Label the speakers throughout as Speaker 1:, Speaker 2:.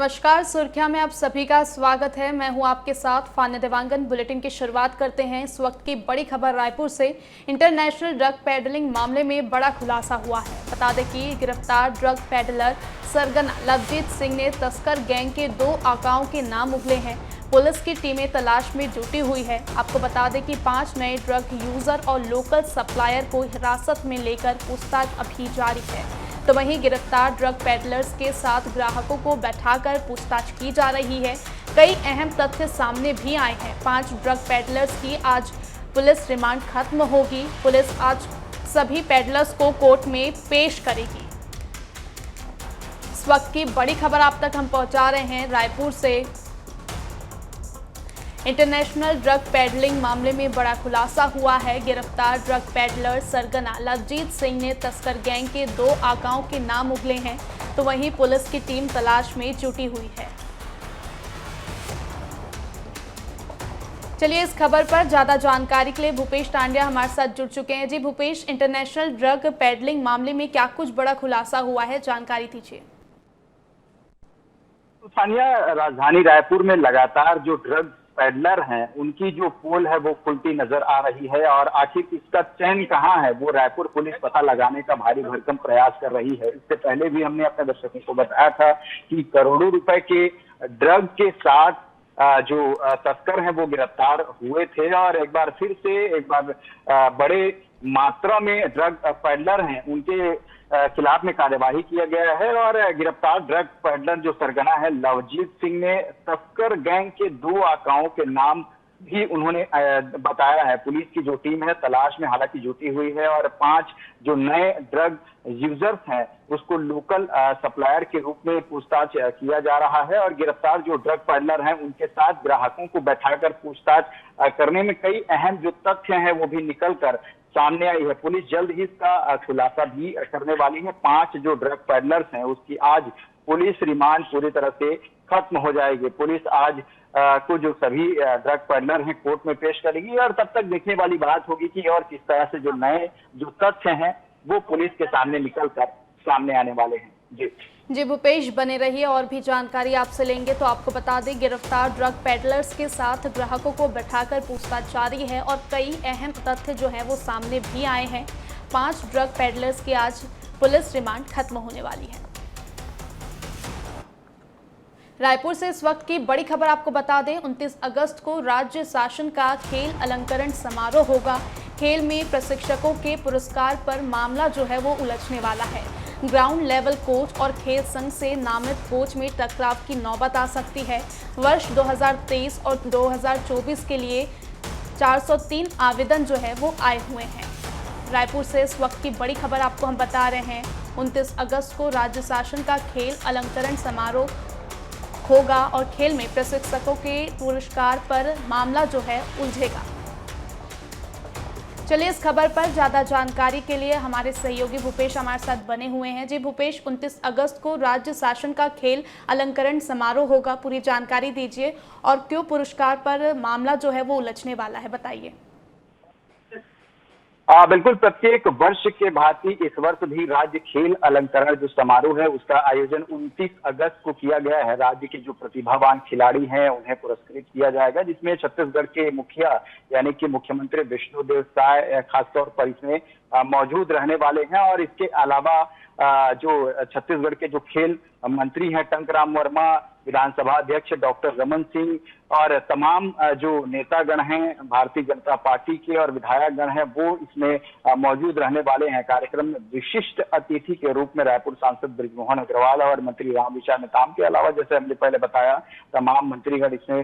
Speaker 1: नमस्कार, सुर्खियां में आप सभी का स्वागत है। मैं हूं आपके साथ फान्या देवांगन। बुलेटिन की शुरुआत करते हैं इस वक्त की बड़ी खबर रायपुर से। इंटरनेशनल ड्रग पेडलिंग मामले में बड़ा खुलासा हुआ है। बता दें कि गिरफ्तार ड्रग पेडलर सरगना लवजीत सिंह ने तस्कर गैंग के 2 आकाओं के नाम उगले हैं। पुलिस की टीमें तलाश में जुटी हुई है। आपको बता दें कि 5 नए ड्रग यूजर और लोकल सप्लायर को हिरासत में लेकर पूछताछ अभी जारी है। तो वहीं गिरफ्तार ड्रग पेडलर्स के साथ ग्राहकों को बैठाकर पूछताछ की जा रही है। कई अहम तथ्य सामने भी आए हैं। 5 ड्रग पेडलर्स की आज पुलिस रिमांड खत्म होगी। पुलिस आज सभी पेडलर्स को कोर्ट में पेश करेगी। इस वक्त की बड़ी खबर आप तक हम पहुंचा रहे हैं रायपुर से। इंटरनेशनल ड्रग पेडलिंग मामले में बड़ा खुलासा हुआ है। गिरफ्तार ड्रग पेडलर सरगना लवजीत सिंह ने तस्कर गैंग के 2 आकाओं के नाम उगले हैं। तो वहीं पुलिस की टीम तलाश में जुटी हुई है। चलिए इस खबर पर ज्यादा जानकारी के लिए भूपेश टांड्या हमारे साथ जुड़ चुके हैं। जी भूपेश, इंटरनेशनल ड्रग पेडलिंग मामले में क्या कुछ बड़ा खुलासा हुआ है, जानकारी दीजिए।
Speaker 2: सानिया, राजधानी रायपुर में लगातार जो ड्रग पेडलर हैं उनकी जो पोल है वो खुलती नजर आ रही है और आखिर इसका चैन कहाँ है वो रायपुर पुलिस पता लगाने का भारी भरकम प्रयास कर रही है। इससे पहले भी हमने अपने दर्शकों को बताया था कि करोड़ों रुपए के ड्रग के साथ जो तस्कर हैं वो गिरफ्तार हुए थे और एक बार बड़े मात्रा में ड्रग पेडलर हैं उनके खिलाफ में कार्यवाही किया गया है और गिरफ्तार ड्रग पेडलर जो सरगना है लवजीत सिंह ने तस्कर गैंग के 2 आकाओं के नाम भी उन्होंने बताया है। पुलिस की जो टीम है तलाश में हालांकि जुटी हुई है और 5 जो नए ड्रग यूजर्स हैं उसको लोकल सप्लायर के रूप में पूछताछ किया जा रहा है और गिरफ्तार जो ड्रग पेडलर हैं उनके साथ ग्राहकों को बैठाकर पूछताछ करने में कई अहम जो तथ्य हैं वो भी निकल कर सामने आई है। पुलिस जल्द ही इसका खुलासा भी करने वाली है। 5 जो ड्रग पेडलर्स हैं उसकी आज पुलिस रिमांड पूरी तरह से खत्म हो जाएगी। पुलिस आज को जो सभी ड्रग पेडलर हैं कोर्ट में पेश करेगी और तब तक देखने वाली बात होगी कि और किस तरह से जो नए जो तथ्य हैं वो पुलिस के सामने निकल कर सामने आने वाले हैं।
Speaker 1: जी भूपेश, बने रहिए, और भी जानकारी आपसे लेंगे। तो आपको बता दें गिरफ्तार ड्रग पेडलर्स के साथ ग्राहकों को बैठाकर पूछताछ जारी है और कई अहम तथ्य जो है वो सामने भी आए हैं। 5 ड्रग पेडलर्स की आज पुलिस रिमांड खत्म होने वाली है। रायपुर से इस वक्त की बड़ी खबर आपको बता दें, 29 अगस्त को राज्य शासन का खेल अलंकरण समारोह होगा। खेल में प्रशिक्षकों के पुरस्कार पर मामला जो है वो उलझने वाला है। ग्राउंड लेवल कोच और खेल संघ से नामित कोच में टकराव की नौबत आ सकती है। वर्ष 2023 और 2024 के लिए 403 आवेदन जो है वो आए हुए हैं। रायपुर से इस वक्त की बड़ी खबर आपको हम बता रहे हैं, 29 अगस्त को राज्य शासन का खेल अलंकरण समारोह होगा और खेल में प्रशिक्षकों के पुरस्कार पर मामला जो है उलझेगा। चलिए इस खबर पर ज्यादा जानकारी के लिए हमारे सहयोगी भूपेश हमारे साथ बने हुए हैं। जी भूपेश, 29 अगस्त को राज्य शासन का खेल अलंकरण समारोह होगा, पूरी जानकारी दीजिए और क्यों पुरस्कार पर मामला जो है वो उलझने वाला है, बताइए।
Speaker 2: बिल्कुल, प्रत्येक वर्ष के भांति इस वर्ष भी राज्य खेल अलंकरण जो समारोह है उसका आयोजन 29 अगस्त को किया गया है। राज्य के जो प्रतिभावान खिलाड़ी हैं उन्हें पुरस्कृत किया जाएगा, जिसमें छत्तीसगढ़ के मुखिया यानी कि मुख्यमंत्री विष्णुदेव साय खासतौर पर इसमें मौजूद रहने वाले हैं और इसके अलावा जो छत्तीसगढ़ के जो खेल मंत्री हैं टंकराम वर्मा, विधानसभा अध्यक्ष डॉक्टर रमन सिंह और तमाम जो नेतागण हैं भारतीय जनता पार्टी के और विधायकगण हैं वो इसमें मौजूद रहने वाले हैं। कार्यक्रम में विशिष्ट अतिथि के रूप में रायपुर सांसद बृजमोहन अग्रवाल और मंत्री रामविचार नेताम के अलावा, जैसे हमने पहले बताया, तमाम मंत्रीगण इसमें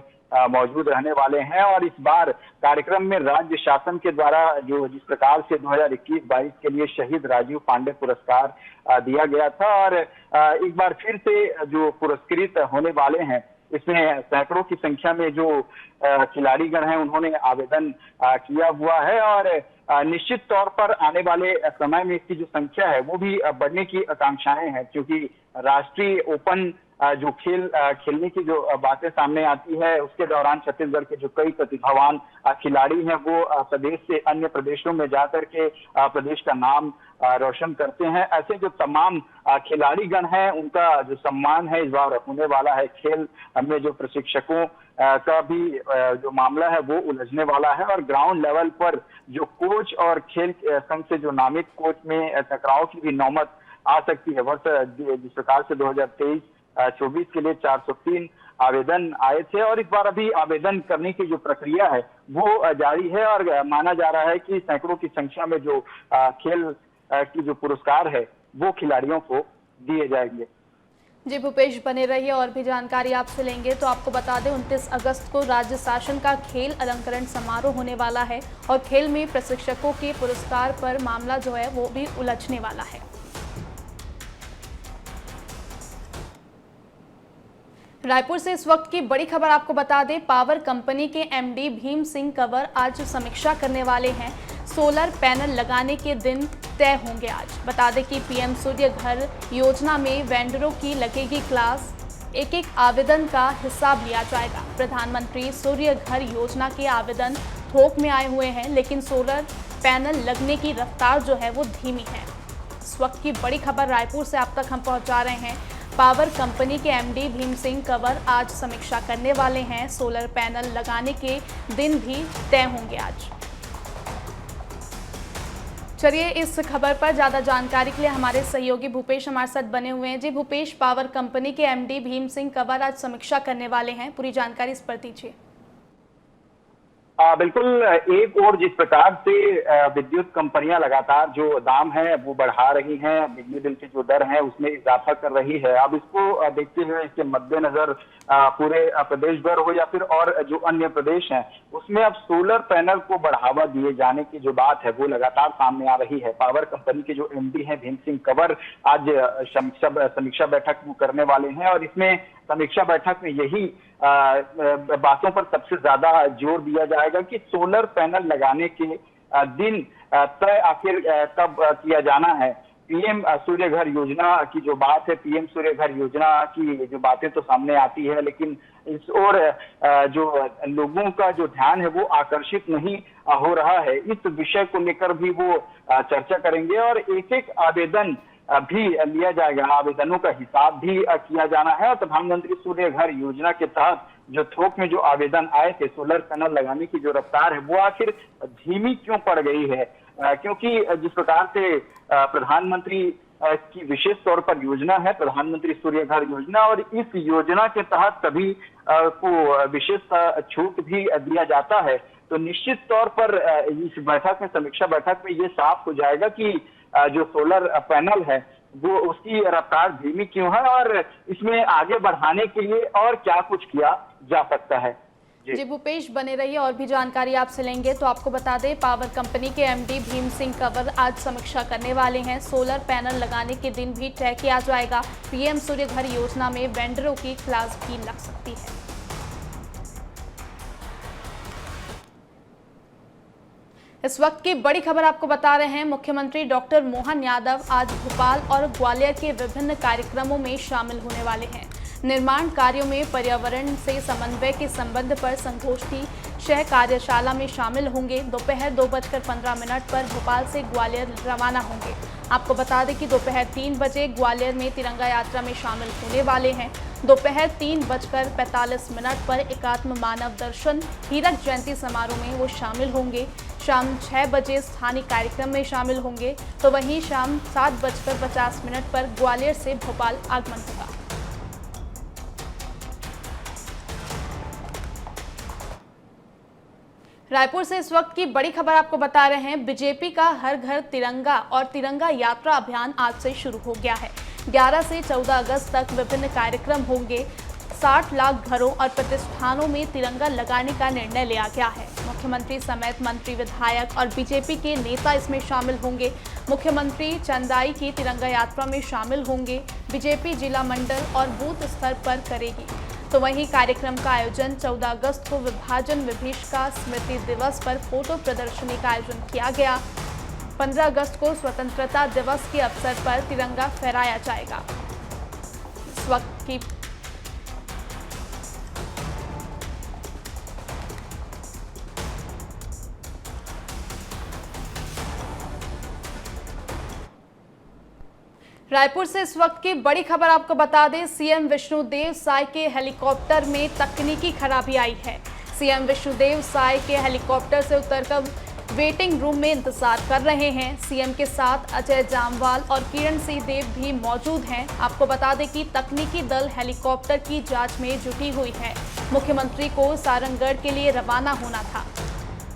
Speaker 2: मौजूद रहने वाले हैं और इस बार कार्यक्रम में राज्य शासन के द्वारा जो जिस प्रकार से 2021-22 के लिए शहीद राजीव पांडे पुरस्कार दिया गया था और एक बार फिर से जो पुरस्कृत होने वाले हैं इसमें सैकड़ों की संख्या में जो खिलाड़ीगण हैं उन्होंने आवेदन किया हुआ है और निश्चित तौर पर आने वाले समय में इसकी जो संख्या है वो भी बढ़ने की आकांक्षाएं हैं, क्योंकि राष्ट्रीय ओपन जो खेलने की जो बातें सामने आती है, उसके दौरान छत्तीसगढ़ के जो कई प्रतिभावान खिलाड़ी हैं वो प्रदेश से अन्य प्रदेशों में जाकर के प्रदेश का नाम रोशन करते हैं। ऐसे जो तमाम खिलाड़ीगण हैं उनका जो सम्मान है इस बार होने वाला है। खेल में जो प्रशिक्षकों का भी जो मामला है वो उलझने वाला है और ग्राउंड लेवल पर जो कोच और खेल संघ से जो नामित कोच में टकराव की भी नौबत आ सकती है। वर्ष जिस प्रकार से 2023-24 के लिए 403 आवेदन आए थे और इस बार अभी आवेदन करने की जो प्रक्रिया है वो जारी है और माना जा रहा है कि सैकड़ों की संख्या में जो खेल की जो पुरस्कार है वो खिलाड़ियों को दिए जाएंगे।
Speaker 1: जी भूपेश, बने रहिए और भी जानकारी आपसे लेंगे। तो आपको बता दें 29 अगस्त को राज्य शासन का खेल अलंकरण समारोह होने वाला है और खेल में प्रशिक्षकों के पुरस्कार पर मामला जो है वो भी उलझने वाला है। रायपुर से इस वक्त की बड़ी खबर आपको बता दें, पावर कंपनी के एमडी भीम सिंह कंवर आज समीक्षा करने वाले हैं। सोलर पैनल लगाने के दिन तय होंगे आज। बता दें कि पीएम सूर्य घर योजना में वेंडरों की लगेगी क्लास, एक एक आवेदन का हिसाब लिया जाएगा। प्रधानमंत्री सूर्य घर योजना के आवेदन थोक में आए हुए हैं, लेकिन सोलर पैनल लगने की रफ्तार जो है वो धीमी है। इस वक्त की बड़ी खबर रायपुर से आप तक हम पहुंचा रहे हैं। पावर कंपनी के एमडी भीम सिंह कंवर आज समीक्षा करने वाले हैं। सोलर पैनल लगाने के दिन भी तय होंगे आज। चलिए इस खबर पर ज्यादा जानकारी के लिए हमारे सहयोगी भूपेश हमारे साथ बने हुए हैं। जी भूपेश, पावर कंपनी के एमडी भीम सिंह कंवर आज समीक्षा करने वाले हैं, पूरी जानकारी इस पर दीजिए।
Speaker 2: बिल्कुल, एक और जिस प्रकार से विद्युत कंपनियां लगातार जो दाम है वो बढ़ा रही हैं, बिजली बिल की जो दर है उसमें इजाफा कर रही है। अब इसको देखते हुए इसके मद्देनजर पूरे प्रदेश भर हो या फिर और जो अन्य प्रदेश हैं उसमें अब सोलर पैनल को बढ़ावा दिए जाने की जो बात है वो लगातार सामने आ रही है। पावर कंपनी के जो एमडी हैं भीम सिंह कंवर आज समीक्षा बैठक करने वाले हैं और इसमें समीक्षा बैठक में यही बातों पर सबसे ज्यादा जोर दिया जाएगा कि सोलर पैनल लगाने के दिन तय आखिर कब किया जाना है। पीएम सूर्य घर योजना की जो बात है, पीएम सूर्य घर योजना की जो बातें तो सामने आती है, लेकिन इस ओर जो लोगों का जो ध्यान है वो आकर्षित नहीं हो रहा है। इस विषय को लेकर भी वो चर्चा करेंगे और एक एक आवेदन भी लिया जाएगा, आवेदनों का हिसाब भी किया जाना है। और प्रधानमंत्री सूर्य घर योजना के तहत जो थोक में जो आवेदन आए थे सोलर पैनल लगाने की जो रफ्तार है वो आखिर धीमी क्यों पड़ गई है, क्योंकि जिस प्रकार से प्रधानमंत्री की विशेष तौर पर योजना है प्रधानमंत्री सूर्य घर योजना और इस योजना के तहत सभी को विशेष छूट भी दिया जाता है, तो निश्चित तौर पर इस बैठक में समीक्षा बैठक में ये साफ हो जाएगा कि जो सोलर पैनल है वो उसकी रफ्तार धीमी क्यों है और इसमें आगे बढ़ाने के लिए और क्या कुछ किया जा सकता है।
Speaker 1: जी भूपेश, बने रहिए और भी जानकारी आपसे लेंगे। तो आपको बता दें पावर कंपनी के एमडी भीम सिंह कंवर आज समीक्षा करने वाले हैं। सोलर पैनल लगाने के दिन भी तय किया जाएगा। पीएम सूर्य घर योजना में वेंडरों की क्लास भी लग सकती है। इस वक्त की बड़ी खबर आपको बता रहे हैं, मुख्यमंत्री डॉक्टर मोहन यादव आज भोपाल और ग्वालियर के विभिन्न कार्यक्रमों में शामिल होने वाले हैं। निर्माण कार्यों में पर्यावरण से समन्वय के संबंध पर संगोष्ठी शह कार्यशाला में शामिल होंगे। दोपहर 2:15 पर भोपाल से ग्वालियर रवाना होंगे। आपको बता दें कि दोपहर 3 बजे ग्वालियर में तिरंगा यात्रा में शामिल होने वाले हैं। दोपहर 3:45 पर एकात्म मानव दर्शन हीरक जयंती समारोह में वो शामिल होंगे। शाम 6 बजे स्थानीय कार्यक्रम में शामिल होंगे, तो वहीं शाम 7:50 पर ग्वालियर से भोपाल आगमन होगा। रायपुर से इस वक्त की बड़ी खबर आपको बता रहे हैं, बीजेपी का हर घर तिरंगा और तिरंगा यात्रा अभियान आज से शुरू हो गया है। 11 से 14 अगस्त तक विभिन्न कार्यक्रम होंगे। 60 लाख घरों और प्रतिष्ठानों में तिरंगा लगाने का निर्णय लिया गया है। मुख्यमंत्री समेत मंत्री, विधायक और बीजेपी के नेता इसमें शामिल होंगे। मुख्यमंत्री चंदाई की तिरंगा यात्रा में शामिल होंगे। बीजेपी जिला मंडल और बूथ स्तर पर करेगी। तो वहीं कार्यक्रम का आयोजन 14 अगस्त को विभाजन विभीषिका स्मृति दिवस पर फोटो प्रदर्शनी का आयोजन किया गया। 15 अगस्त को स्वतंत्रता दिवस के अवसर पर तिरंगा फहराया जाएगा। इस वक्त की रायपुर से इस वक्त की बड़ी खबर आपको बता दें, सीएम विष्णुदेव साय के हेलीकॉप्टर में तकनीकी खराबी आई है। सीएम विष्णुदेव साय के हेलीकॉप्टर से उतरकर वेटिंग रूम में इंतजार कर रहे हैं। सीएम के साथ अजय जामवाल और किरण सिंह देव भी मौजूद हैं। आपको बता दें कि तकनीकी दल हेलीकॉप्टर की जांच में जुटी हुई है। मुख्यमंत्री को सारंगगढ़ के लिए रवाना होना था।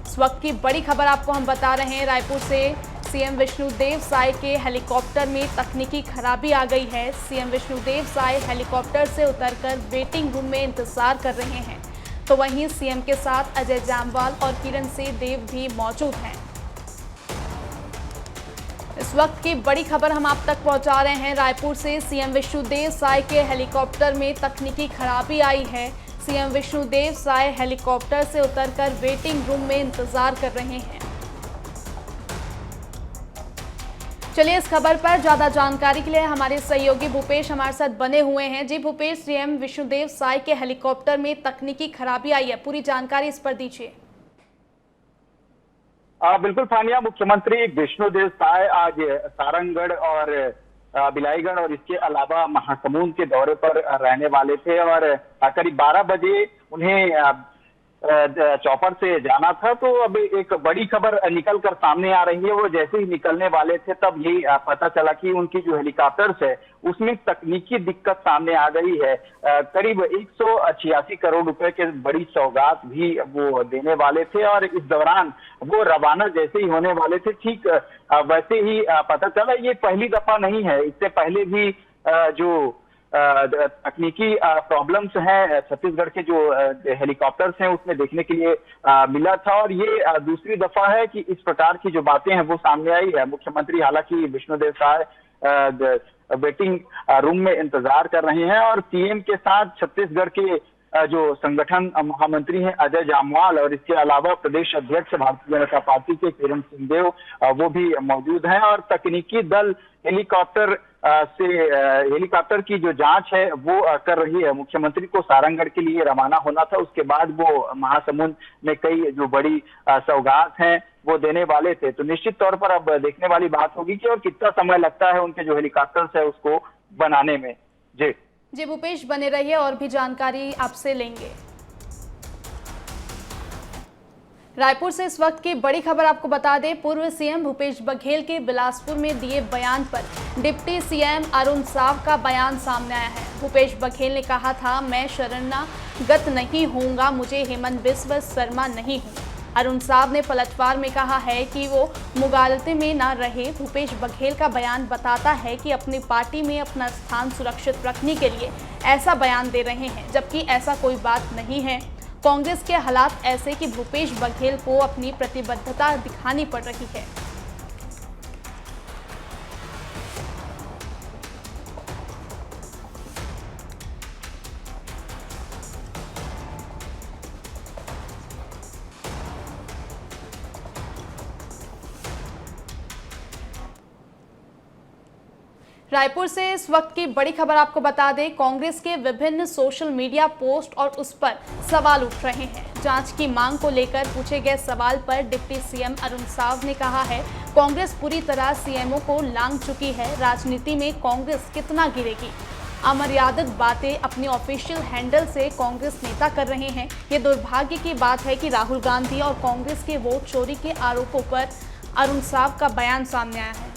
Speaker 1: इस वक्त की बड़ी खबर आपको हम बता रहे हैं, रायपुर से सीएम विष्णुदेव साय के हेलीकॉप्टर में तकनीकी खराबी आ गई है। सीएम विष्णुदेव साय हेलीकॉप्टर से उतरकर वेटिंग रूम में इंतजार कर रहे हैं, तो वहीं सीएम के साथ अजय जामवाल और किरण सिंह देव भी मौजूद हैं। इस वक्त की बड़ी खबर हम आप तक पहुंचा रहे हैं, रायपुर से सीएम विष्णुदेव साय के हेलीकॉप्टर में तकनीकी खराबी आई है। सीएम विष्णुदेव साय हेलीकॉप्टर से उतरकर वेटिंग रूम में इंतजार कर रहे हैं। चलिए इस खबर पर ज्यादा जानकारी के लिए हमारे सहयोगी भूपेश हमारे साथ बने हुए हैं। जी भूपेश, सीएम विष्णुदेव साय के हेलीकॉप्टर में तकनीकी खराबी आई है, पूरी जानकारी इस पर दीजिए।
Speaker 2: बिल्कुल फानिया, मुख्यमंत्री विष्णुदेव साय आज सारंगगढ़ और बिलाईगढ़ और इसके अलावा महासमुंद के दौरे पर रहने वाले थे और करीब 12 बजे उन्हें चौपर से जाना था। तो अब एक बड़ी खबर निकल कर सामने आ रही है। वो जैसे ही निकलने वाले थे तब ये पता चला कि उनकी जो हेलीकॉप्टर्स है उसमें तकनीकी दिक्कत सामने आ गई है। करीब 186 करोड़ रुपए के बड़ी सौगात भी वो देने वाले थे और इस दौरान वो रवाना जैसे ही होने वाले थे, ठीक वैसे ही पता चला। ये पहली दफा नहीं है, इससे पहले भी जो तकनीकी प्रॉब्लम्स हैं छत्तीसगढ़ के जो हेलीकॉप्टर्स हैं उसमें देखने के लिए मिला था और ये दूसरी दफा है कि इस प्रकार की जो बातें हैं वो सामने आई है। मुख्यमंत्री हालांकि विष्णुदेव साय वेटिंग रूम में इंतजार कर रहे हैं और सीएम के साथ छत्तीसगढ़ के जो संगठन महामंत्री हैं अजय जामवाल और इसके अलावा प्रदेश अध्यक्ष भारतीय जनता पार्टी के किरण सिंहदेव वो भी मौजूद हैं और तकनीकी दल हेलीकॉप्टर की जो जांच है वो कर रही है। मुख्यमंत्री को सारंगगढ़ के लिए रवाना होना था, उसके बाद वो महासमुंद में कई जो बड़ी सौगात हैं वो देने वाले थे। तो निश्चित तौर पर अब देखने वाली बात होगी कि और कितना समय लगता है उनके जो हेलीकॉप्टर्स है उसको बनाने में।
Speaker 1: जी भूपेश, बने रहिए, और भी जानकारी आपसे लेंगे। रायपुर से इस वक्त की बड़ी खबर आपको बता दें, पूर्व सीएम भूपेश बघेल के बिलासपुर में दिए बयान पर डिप्टी सीएम अरुण साव का बयान सामने आया है। भूपेश बघेल ने कहा था, मैं शरणागत नहीं होऊंगा, मुझे हेमंत बिस्व शर्मा नहीं हूँ। अरुण साव ने पलटवार में कहा है कि वो मुगालते में ना रहे। भूपेश बघेल का बयान बताता है कि अपनी पार्टी में अपना स्थान सुरक्षित रखने के लिए ऐसा बयान दे रहे हैं, जबकि ऐसा कोई बात नहीं है। कांग्रेस के हालात ऐसे कि भूपेश बघेल को अपनी प्रतिबद्धता दिखानी पड़ रही है। रायपुर से इस वक्त की बड़ी खबर आपको बता दें, कांग्रेस के विभिन्न सोशल मीडिया पोस्ट और उस पर सवाल उठ रहे हैं। जांच की मांग को लेकर पूछे गए सवाल पर डिप्टी सीएम अरुण साव ने कहा है, कांग्रेस पूरी तरह सीएमओ को लांघ चुकी है। राजनीति में कांग्रेस कितना गिरेगी? अमर्यादित बातें अपने ऑफिशियल हैंडल से कांग्रेस नेता कर रहे हैं। ये दुर्भाग्य की बात है कि राहुल गांधी और कांग्रेस के वोट चोरी के आरोपों पर अरुण साव का बयान सामने आया है।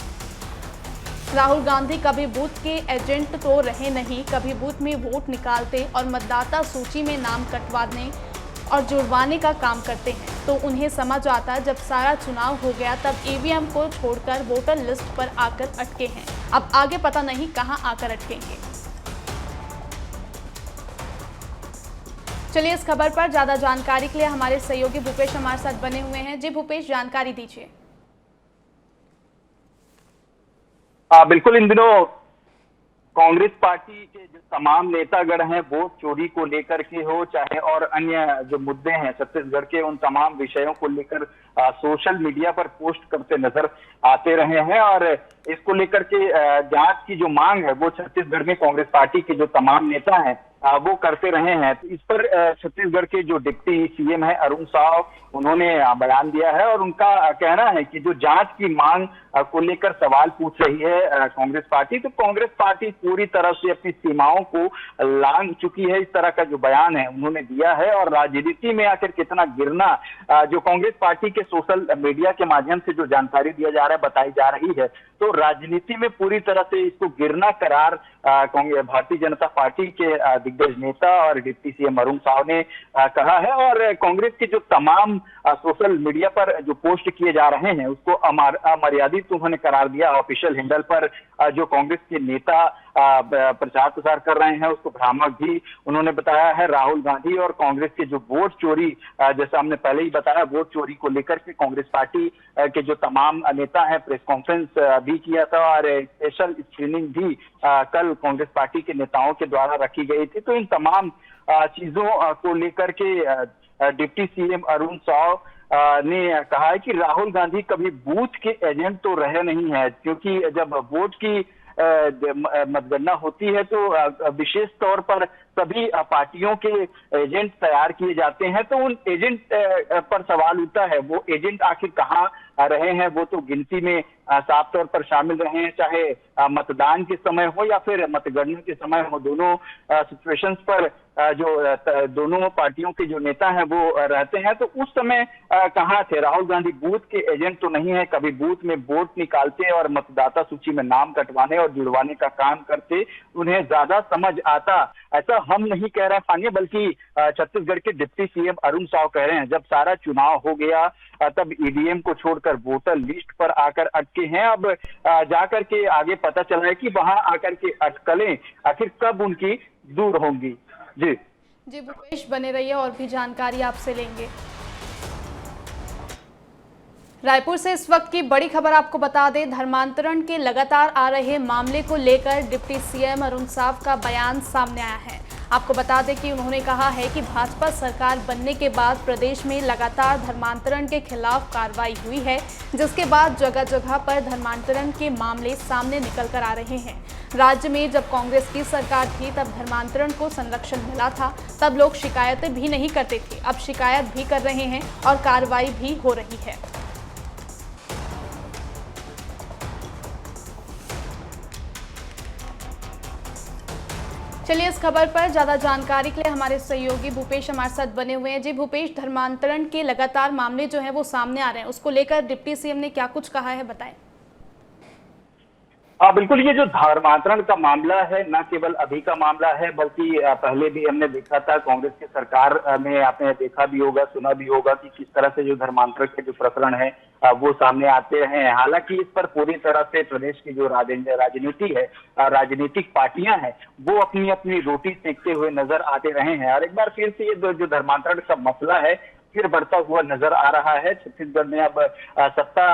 Speaker 1: राहुल गांधी कभी बूथ के एजेंट तो रहे नहीं, कभी बूथ में वोट निकालते और मतदाता सूची में नाम कटवाने और जुड़वाने का काम करते हैं। तो उन्हें समझ आता जब सारा चुनाव हो गया तब ईवीएम को छोड़कर वोटर लिस्ट पर आकर अटके हैं। अब आगे पता नहीं कहां आकर अटकेंगे। चलिए इस खबर पर ज्यादा जानकारी के लिए हमारे सहयोगी भूपेश हमारे साथ बने हुए हैं। जी भूपेश, जानकारी दीजिए।
Speaker 2: बिल्कुल, इन दिनों कांग्रेस पार्टी के जो तमाम नेतागण हैं वोट चोरी को लेकर के हो चाहे और अन्य जो मुद्दे हैं छत्तीसगढ़ के, उन तमाम विषयों को लेकर सोशल मीडिया पर पोस्ट करते नजर आते रहे हैं और इसको लेकर के जांच की जो मांग है वो छत्तीसगढ़ में कांग्रेस पार्टी के जो तमाम नेता हैं वो करते रहे हैं। तो इस पर छत्तीसगढ़ के जो डिप्टी सीएम है अरुण साव, उन्होंने बयान दिया है और उनका कहना है कि जो जांच की मांग को लेकर सवाल पूछ रही है कांग्रेस पार्टी, तो कांग्रेस पार्टी पूरी तरह से अपनी सीमाओं को लांघ चुकी है। इस तरह का जो बयान है उन्होंने दिया है। और राजनीति में आखिर कितना गिरना, जो कांग्रेस पार्टी के सोशल मीडिया के माध्यम से जो जानकारी दिया जा रहा है, बताई जा रही है, तो राजनीति में पूरी तरह से इसको गिरना करार भारतीय जनता पार्टी के दिग्गज नेता और डिप्टी सीएम अरुण साव ने कहा है। और कांग्रेस के जो तमाम सोशल मीडिया पर जो पोस्ट किए जा रहे हैं उसको अमर्यादित उन्होंने करार दिया। ऑफिशियल हैंडल पर जो कांग्रेस के नेता प्रचार प्रसार कर रहे हैं उसको भ्रामक भी उन्होंने बताया है। राहुल गांधी और कांग्रेस के जो वोट चोरी, जैसा हमने पहले ही बताया, वोट चोरी को लेकर के कांग्रेस पार्टी के जो तमाम नेता हैं प्रेस कॉन्फ्रेंस भी किया था और स्पेशल स्क्रीनिंग भी कल कांग्रेस पार्टी के नेताओं के द्वारा रखी गई थी। तो इन तमाम चीजों को लेकर के डिप्टी सीएम अरुण साव ने कहा है कि राहुल गांधी कभी बूथ के एजेंट तो रहे नहीं है, क्योंकि जब वोट की मतगणना होती है तो विशेष तौर पर सभी पार्टियों के एजेंट तैयार किए जाते हैं। तो उन एजेंट पर सवाल उठता है, वो एजेंट आखिर कहाँ रहे हैं? वो तो गिनती में साफ तौर पर शामिल रहे हैं, चाहे मतदान के समय हो या फिर मतगणना के समय हो। दोनों सिचुएशंस पर जो दोनों पार्टियों के जो नेता हैं वो रहते हैं। तो उस समय कहाँ थे राहुल गांधी? बूथ के एजेंट तो नहीं है, कभी बूथ में वोट निकालते और मतदाता सूची में नाम कटवाने और जुड़वाने का काम करते, उन्हें ज्यादा समझ आता। ऐसा हम नहीं कह रहे फानिया, बल्कि छत्तीसगढ़ के डिप्टी सीएम अरुण साव कह रहे हैं। जब सारा चुनाव हो गया तब ईवीएम को छोड़कर वोटर लिस्ट पर आकर अटके हैं। अब जाकर के आगे पता चला है कि वहां आकर के अटकलें आखिर कब उनकी दूर होंगी। जी
Speaker 1: भूपेश, बने रहिए, और भी जानकारी आपसे लेंगे। रायपुर से इस वक्त की बड़ी खबर आपको बता दें, धर्मांतरण के लगातार आ रहे मामले को लेकर डिप्टी सीएम अरुण साव का बयान सामने आया है। आपको बता दें कि उन्होंने कहा है कि भाजपा सरकार बनने के बाद प्रदेश में लगातार धर्मांतरण के खिलाफ कार्रवाई हुई है, जिसके बाद जगह जगह पर धर्मांतरण के मामले सामने निकल कर आ रहे हैं। राज्य में जब कांग्रेस की सरकार थी तब धर्मांतरण को संरक्षण मिला था, तब लोग शिकायतें भी नहीं करते थे। अब शिकायत भी कर रहे हैं और कार्रवाई भी हो रही है। चलिए, इस खबर पर ज्यादा जानकारी के लिए हमारे सहयोगी भूपेश हमारे साथ बने हुए हैं। जी भूपेश, धर्मांतरण के लगातार मामले जो हैं वो सामने आ रहे हैं, उसको लेकर डिप्टी सीएम ने क्या कुछ कहा है, बताएं।
Speaker 2: बिल्कुल, ये जो धर्मांतरण का मामला है न केवल अभी का मामला है, बल्कि पहले भी हमने देखा था। कांग्रेस की सरकार में आपने देखा भी होगा, सुना भी होगा कि किस तरह से जो धर्मांतरण के जो प्रकरण है वो सामने आते रहे हैं। हालांकि इस पर पूरी तरह से प्रदेश की जो राजनीति है, राजनीतिक पार्टियां हैं, वो अपनी अपनी रोटी सेकते हुए नजर आते रहे हैं। और एक बार फिर से ये जो धर्मांतरण का मसला है फिर बढ़ता हुआ नजर आ रहा है। छत्तीसगढ़ में अब सत्ता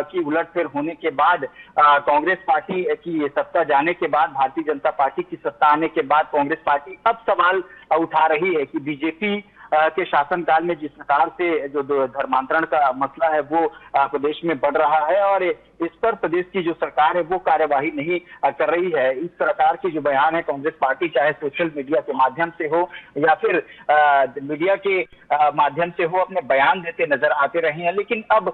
Speaker 2: की उलटफेर होने के बाद, कांग्रेस पार्टी की सत्ता जाने के बाद, भारतीय जनता पार्टी की सत्ता आने के बाद कांग्रेस पार्टी अब सवाल उठा रही है कि बीजेपी के शासनकाल में जिस प्रकार से जो धर्मांतरण का मसला है वो प्रदेश में बढ़ रहा है और इस पर प्रदेश की जो सरकार है वो कार्यवाही नहीं कर रही है। इस प्रकार के जो बयान है कांग्रेस पार्टी चाहे सोशल मीडिया के माध्यम से हो या फिर मीडिया के माध्यम से हो, अपने बयान देते नजर आते रहे हैं। लेकिन अब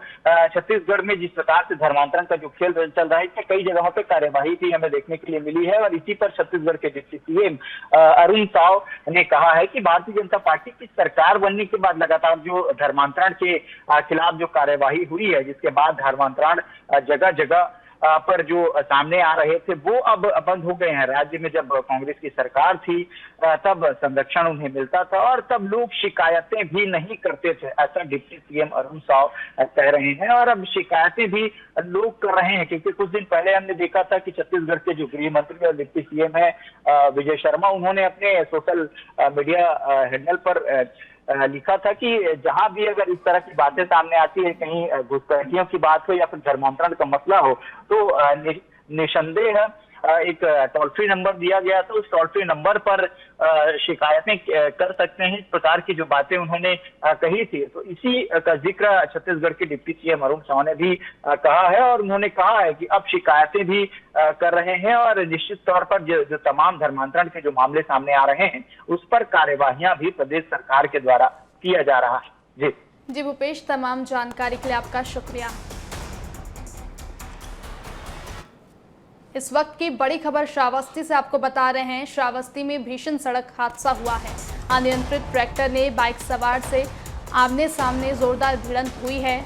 Speaker 2: छत्तीसगढ़ में जिस प्रकार से धर्मांतरण का जो खेल चल रहा है, इसमें कई जगहों पर कार्यवाही भी हमें देखने के लिए मिली है। और इसी पर छत्तीसगढ़ के डिप्टी सीएम अरुण साव ने कहा है कि भारतीय जनता पार्टी की सरकार बनने के बाद लगातार जो धर्मांतरण के खिलाफ जो कार्यवाही हुई है, जिसके बाद धर्मांतरण जगह जगह पर जो सामने आ रहे थे वो अब बंद हो गए हैं। राज्य में जब कांग्रेस की सरकार थी तब संरक्षण उन्हें मिलता था और तब लोग शिकायतें भी नहीं करते थे, ऐसा डिप्टी सीएम अरुण साव कह रहे हैं। और अब शिकायतें भी लोग कर रहे हैं, क्योंकि कुछ दिन पहले हमने देखा था कि छत्तीसगढ़ के जो गृह मंत्री और डिप्टी सीएम है विजय शर्मा, उन्होंने अपने सोशल मीडिया हैंडल पर लिखा था कि जहां भी अगर इस तरह की बातें सामने आती है, कहीं घुसपैठियों की बात हो या फिर धर्मांतरण का मसला हो, तो निसंदेह एक टोल फ्री नंबर दिया गया था, उस टोल फ्री नंबर पर शिकायतें कर सकते हैं। इस प्रकार की जो बातें उन्होंने कही थी, तो इसी का जिक्र छत्तीसगढ़ के डिप्टी सीएम अरुण साव ने भी कहा है और उन्होंने कहा है कि अब शिकायतें भी कर रहे हैं और निश्चित तौर पर जो तमाम धर्मांतरण के जो मामले सामने आ रहे हैं उस पर कार्यवाहियां भी प्रदेश सरकार के द्वारा किया जा रहा है।
Speaker 1: जी भूपेश, तमाम जानकारी के लिए आपका शुक्रिया। इस वक्त की बड़ी खबर श्रावस्ती से आपको बता रहे हैं। श्रावस्ती में भीषण सड़क हादसा हुआ है। अनियंत्रित ट्रैक्टर ने बाइक सवार से आमने सामने जोरदार भिड़ंत हुई है।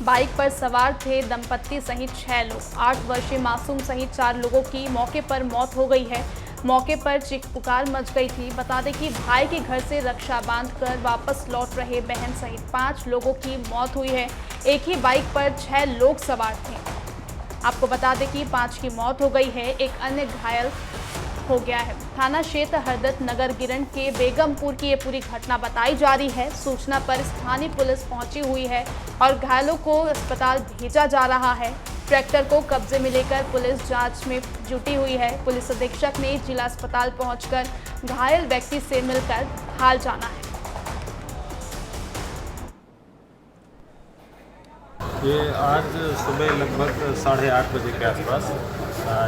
Speaker 1: बाइक पर सवार थे दंपत्ति सहित 6 लोग। 8 वर्षीय मासूम सहित 4 लोगों की मौके पर मौत हो गई है। मौके पर चीख पुकार मच गई थी। बता दें कि भाई के घर से रक्षा बांधकर वापस लौट रहे बहन सहित 5 लोगों की मौत हुई है। एक ही बाइक पर 6 लोग सवार थे। आपको बता दें कि 5 की मौत हो गई है, एक अन्य घायल हो गया है। थाना क्षेत्र हरदत्त नगर गिरन के बेगमपुर की ये पूरी घटना बताई जा रही है। सूचना पर स्थानीय पुलिस पहुंची हुई है और घायलों को अस्पताल भेजा जा रहा है। ट्रैक्टर को कब्जे में लेकर पुलिस जांच में जुटी हुई है। पुलिस अधीक्षक ने जिला अस्पताल पहुंचकर घायल व्यक्ति से मिलकर हाल जाना है।
Speaker 3: ये आज सुबह लगभग 8:30 बजे के आसपास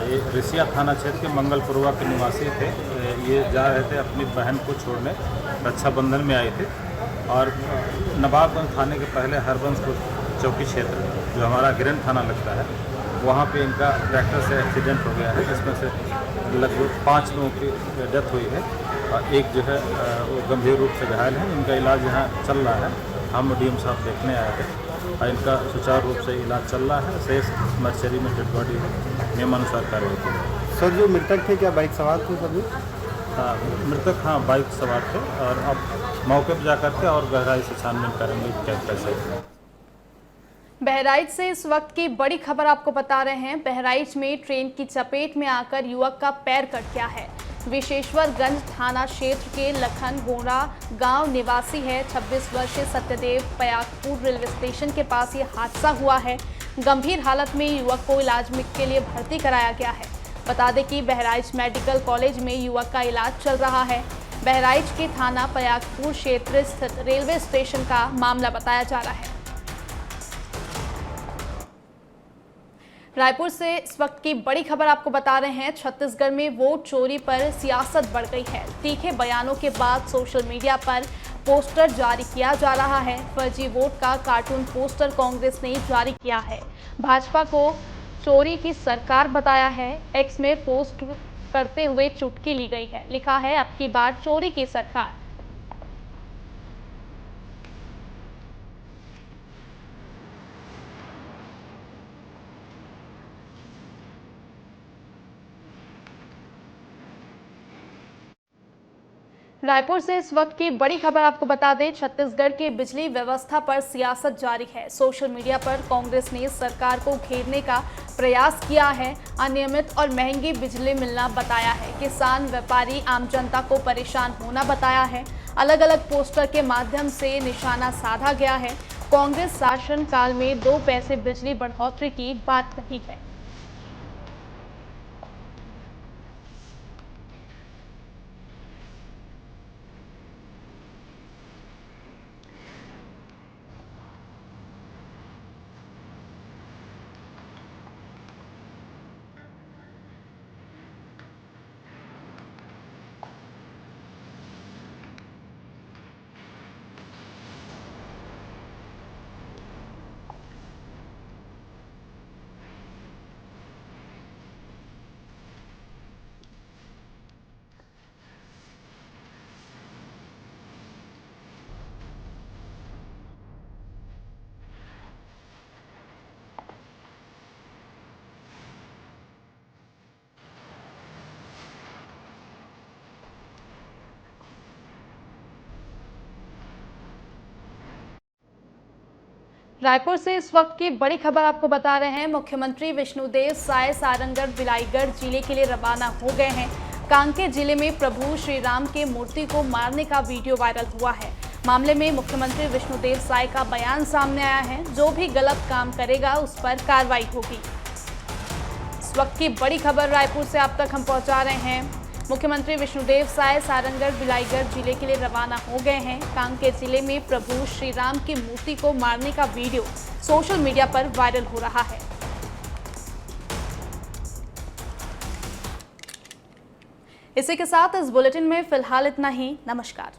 Speaker 3: ये रिसिया थाना क्षेत्र के मंगलपुरवा के निवासी थे। ये जा रहे थे अपनी बहन को छोड़ने, रक्षाबंधन में आए थे और नवाबगंज थाने के पहले हरबंसपुर चौकी क्षेत्र जो हमारा गिरन थाना लगता है, वहाँ पे इनका ट्रैक्टर से एक्सीडेंट हो गया है, जिसमें से लगभग 5 लोगों की डेथ हुई है और एक जो है वो गंभीर रूप से घायल है। इनका इलाज यहाँ चल रहा है। हम डीएम साहब देखने आए थे और इनका सुचारू रूप से इलाज चल रहा है। शेष मर्चरी में डेड बॉडी नियमानुसार कार्रवाई की।
Speaker 4: सर, जो मृतक थे क्या बाइक सवार थे सभी?
Speaker 3: हाँ, मृतक हाँ बाइक सवार थे और अब मौके पर जाकर के और गहराई से छानबीन करेंगे क्या कैसे।
Speaker 1: बहराइच से इस वक्त की बड़ी खबर आपको बता रहे हैं। बहराइच में ट्रेन की चपेट में आकर युवक का पैर कट गया है। विशेश्वरगंज थाना क्षेत्र के लखन गोरा गांव निवासी है 26 वर्षीय सत्यदेव पयागपुर रेलवे स्टेशन के पास ये हादसा हुआ है। गंभीर हालत में युवक को इलाज के लिए भर्ती कराया गया है। बता दें कि बहराइच मेडिकल कॉलेज में युवक का इलाज चल रहा है। बहराइच के थाना पयागपुर क्षेत्र स्थित रेलवे स्टेशन का मामला बताया जा रहा है। रायपुर से इस वक्त की बड़ी खबर आपको बता रहे हैं। छत्तीसगढ़ में वोट चोरी पर सियासत बढ़ गई है। तीखे बयानों के बाद सोशल मीडिया पर पोस्टर जारी किया जा रहा है। फर्जी वोट का कार्टून पोस्टर कांग्रेस ने जारी किया है। भाजपा को चोरी की सरकार बताया है। एक्स में पोस्ट करते हुए चुटकी ली गई है। लिखा है, अब की बार चोरी की सरकार। रायपुर से इस वक्त की बड़ी खबर आपको बता दें। छत्तीसगढ़ की बिजली व्यवस्था पर सियासत जारी है। सोशल मीडिया पर कांग्रेस ने सरकार को घेरने का प्रयास किया है। अनियमित और महंगी बिजली मिलना बताया है। किसान, व्यापारी, आम जनता को परेशान होना बताया है। अलग अलग पोस्टर के माध्यम से निशाना साधा गया है। कांग्रेस शासनकाल में 2 पैसे बिजली बढ़ोतरी की बात कही है। रायपुर से इस वक्त की बड़ी खबर आपको बता रहे हैं। मुख्यमंत्री विष्णुदेव साय सारंगढ़ बिलाईगढ़ जिले के लिए रवाना हो गए हैं। कांकेर जिले में प्रभु श्री राम के मूर्ति को मारने का वीडियो वायरल हुआ है। मामले में मुख्यमंत्री विष्णुदेव साय का बयान सामने आया है। जो भी गलत काम करेगा उस पर कार्रवाई होगी। इस वक्त की बड़ी खबर रायपुर से आप तक हम पहुंचा रहे हैं। मुख्यमंत्री विष्णुदेव साय सारंगगढ़ बिलाईगढ़ जिले के लिए रवाना हो गए हैं। कांकेर जिले में प्रभु श्री राम की मूर्ति को मारने का वीडियो सोशल मीडिया पर वायरल हो रहा है। इसी के साथ इस बुलेटिन में फिलहाल इतना ही। नमस्कार।